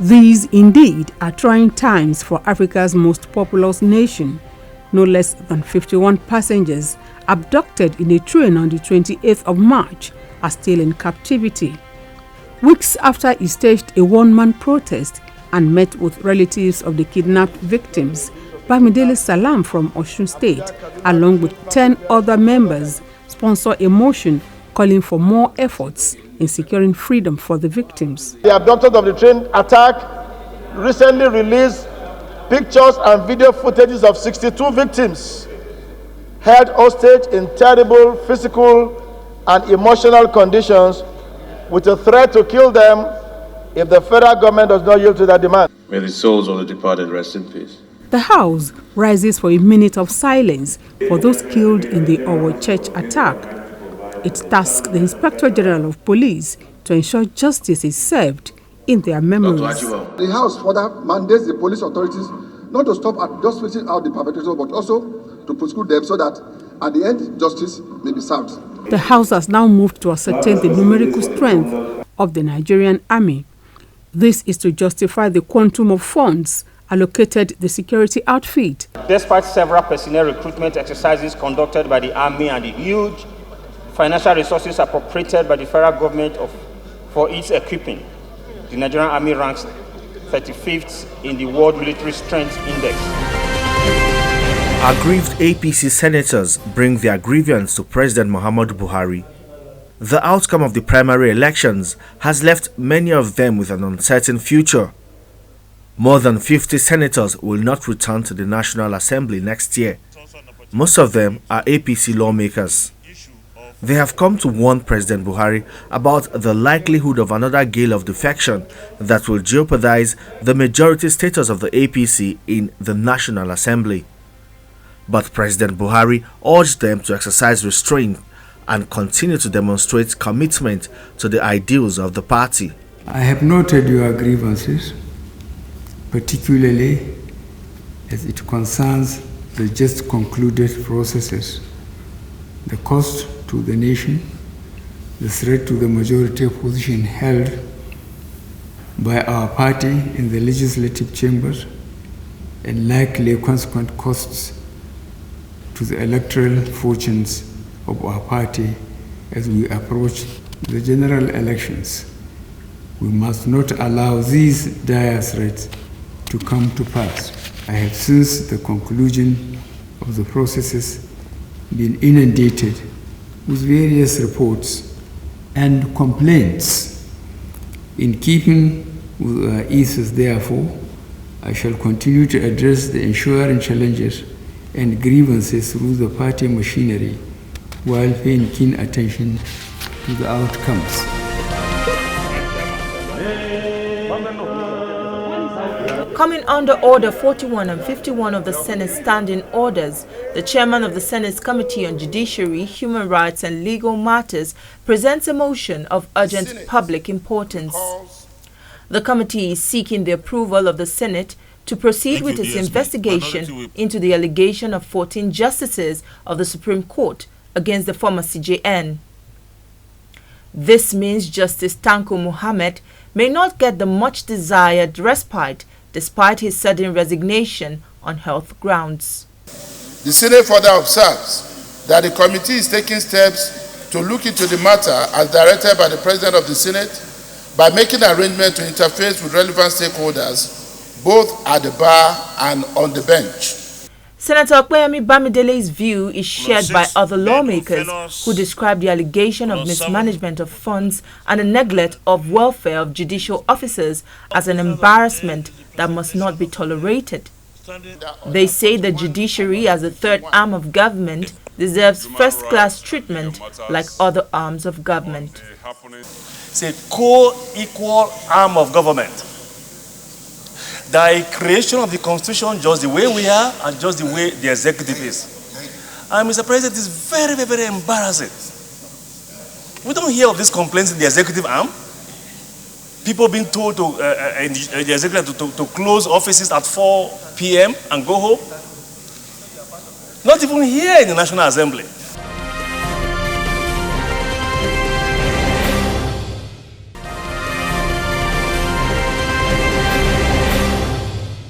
These indeed are trying times for Africa's most populous nation. No less than 51 passengers abducted in a train on the 28th of March are still in captivity. Weeks after he staged a one-man protest and met with relatives of the kidnapped victims, Bamidele Salam from Osun State, along with 10 other members, sponsored a motion calling for more efforts in securing freedom for the victims. The abductors of the train attack recently released pictures and video footages of 62 victims held hostage in terrible physical and emotional conditions, with a threat to kill them if the federal government does not yield to their demand. May the souls of the departed rest in peace. The House rises for a minute of silence for those killed in the Owo Church attack. It tasks the Inspector General of Police to ensure justice is served in their memories. The House further mandates the police authorities not to stop at just fishing out the perpetrators, but also to prosecute them so that at the end justice may be served. The House has now moved to ascertain the numerical strength of the Nigerian army. This is to justify the quantum of funds allocated the security outfit. Despite several personnel recruitment exercises conducted by the army and the huge financial resources appropriated by the federal government for its equipping, the Nigerian army ranks 35th in the World Military Strength Index. Aggrieved APC senators bring their grievance to President Muhammadu Buhari. The outcome of the primary elections has left many of them with an uncertain future. More than 50 senators will not return to the National Assembly next year. Most of them are APC lawmakers. They have come to warn President Buhari about the likelihood of another gale of defection that will jeopardize the majority status of the APC in the National Assembly. But President Buhari urged them to exercise restraint and continue to demonstrate commitment to the ideals of the party. I have noted your grievances, particularly as it concerns the just concluded processes, the cost to the nation, the threat to the majority position held by our party in the legislative chambers, and likely consequent costs to the electoral fortunes of our party as we approach the general elections. We must not allow these dire threats to come to pass. I have, since the conclusion of the processes, been inundated with various reports and complaints. In keeping with our ethos, therefore, I shall continue to address the ensuing challenges and grievances through the party machinery while paying keen attention to the outcomes. Coming under Order 41 and 51 of the Senate Standing Orders, the chairman of the Senate's Committee on Judiciary, Human Rights and Legal Matters presents a motion of urgent public importance. The committee is seeking the approval of the Senate to proceed with its investigation into the allegation of 14 justices of the Supreme Court against the former CJN. This means Justice Tanko Muhammad may not get the much desired respite despite his sudden resignation on health grounds. The Senate further observes that the committee is taking steps to look into the matter as directed by the President of the Senate by making arrangements to interface with relevant stakeholders both at the bar and on the bench. Senator Okpeyemi Bamidele's view is shared by other lawmakers who describe the allegation of mismanagement of funds and the neglect of welfare of judicial officers as an embarrassment that must not be tolerated. They say the judiciary, as a third arm of government, deserves first-class treatment like other arms of government. It's a co-equal arm of government. The creation of the Constitution just the way we are and just the way the executive is. And Mr. President, is very, very, very embarrassing. We don't hear of these complaints in the executive arm. People being told to, in the executive to close offices at 4 p.m. and go home. Not even here in the National Assembly.